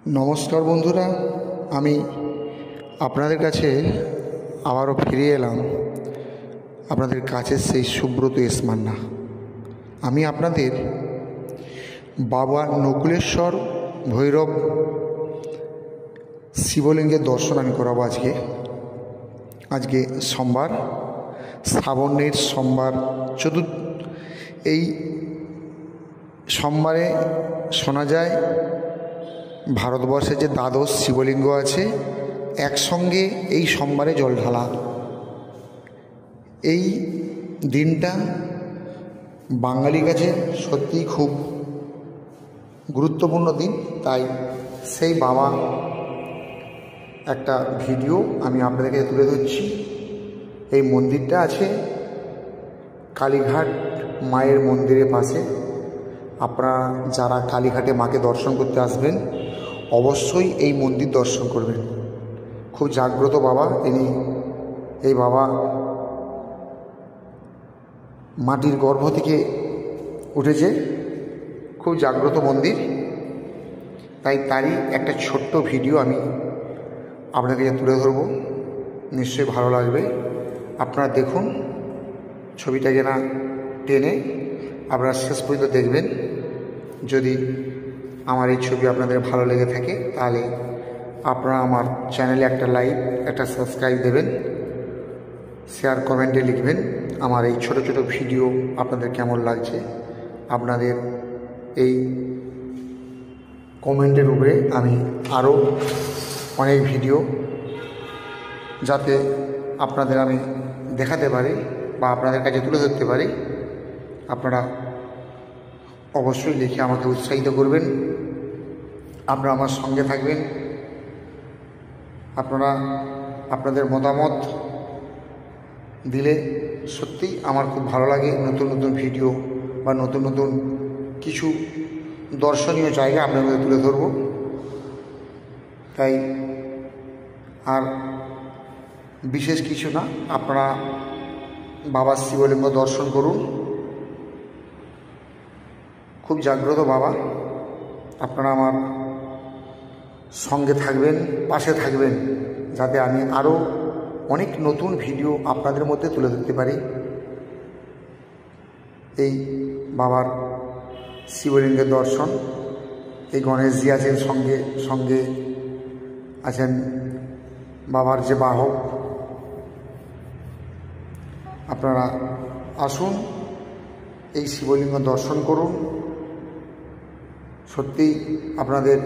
নমস্কার বন্ধুরা, আমি আপনাদের কাছে আবারও ফিরে এলাম। আপনাদের কাছের সেই সুব্রত এস মান্না। আমি আপনাদের বাবা নকুলেশ্বর ভৈরব শিবলিঙ্গের দর্শন আমি করাবো আজকে সোমবার, শ্রাবণের সোমবার এই সোমবারে শোনা যায় ভারতবর্ষে যে দ্বাদশ শিবলিঙ্গ আছে একসঙ্গে এই সোমবারে জল ঢালা। এই দিনটা বাঙালির কাছে সত্যিই খুব গুরুত্বপূর্ণ দিন। তাই সেই বাবা একটা ভিডিও আমি আপনাদেরকে তুলে ধরছি। এই মন্দিরটা আছে কালীঘাট মায়ের মন্দিরের পাশে। আপনারা যারা কালীঘাটে মাকে দর্শন করতে আসবেন অবশ্যই এই মন্দির দর্শন করবেন। খুব জাগ্রত বাবা এই বাবা মাটির গর্ভ থেকে উঠেছে, খুব জাগ্রত মন্দির। তাই তারই একটা ছোট্ট ভিডিও আমি আপনাকে তুলে ধরব, নিশ্চয়ই ভালো লাগবে। আপনারা দেখুন, ছবিটাকে না টেনে আপনারা শেষ পর্যন্ত দেখবেন। যদি আমার এই ছবি আপনাদের ভালো লেগে থাকে তাহলে আপনারা আমার চ্যানেলে একটা লাইক, একটা সাবস্ক্রাইব দেবেন, শেয়ার কমেন্টে লিখবেন আমার এই ছোট ছোট ভিডিও আপনাদের কেমন লাগছে। আপনাদের এই কমেন্টের উপরে আমি আরও অনেক ভিডিও যাতে আপনাদের আমি দেখাতে পারি বা আপনাদের কাছে তুলে ধরতে পারি, আপনারা অবশ্যই লিখে আমাকে উৎসাহিত করবেন। আপনারা আমার সঙ্গে থাকবেন। আপনারা আপনাদের মতামত দিলে সত্যিই আমার খুব ভালো লাগে। নতুন নতুন ভিডিও বা নতুন নতুন কিছু দর্শনীয় জায়গা আপনাদের মধ্যে তুলে ধরব। তাই আর বিশেষ কিছু না, আপনারা বাবার শিবলিঙ্গ দর্শন করুন। খুব জাগ্রত বাবা। আপনারা আমার সঙ্গে থাকবেন, পাশে থাকবেন, যাতে আমি আরও অনেক নতুন ভিডিও আপনাদের মধ্যে তুলে ধরতে পারি। এই বাবার শিবলিঙ্গের দর্শন। এই গণেশজি আছেন, সঙ্গে আছেন বাবার যে বাহক। আপনারা আসুন, এই শিবলিঙ্গ দর্শন করুন। সত্যিই আপনাদের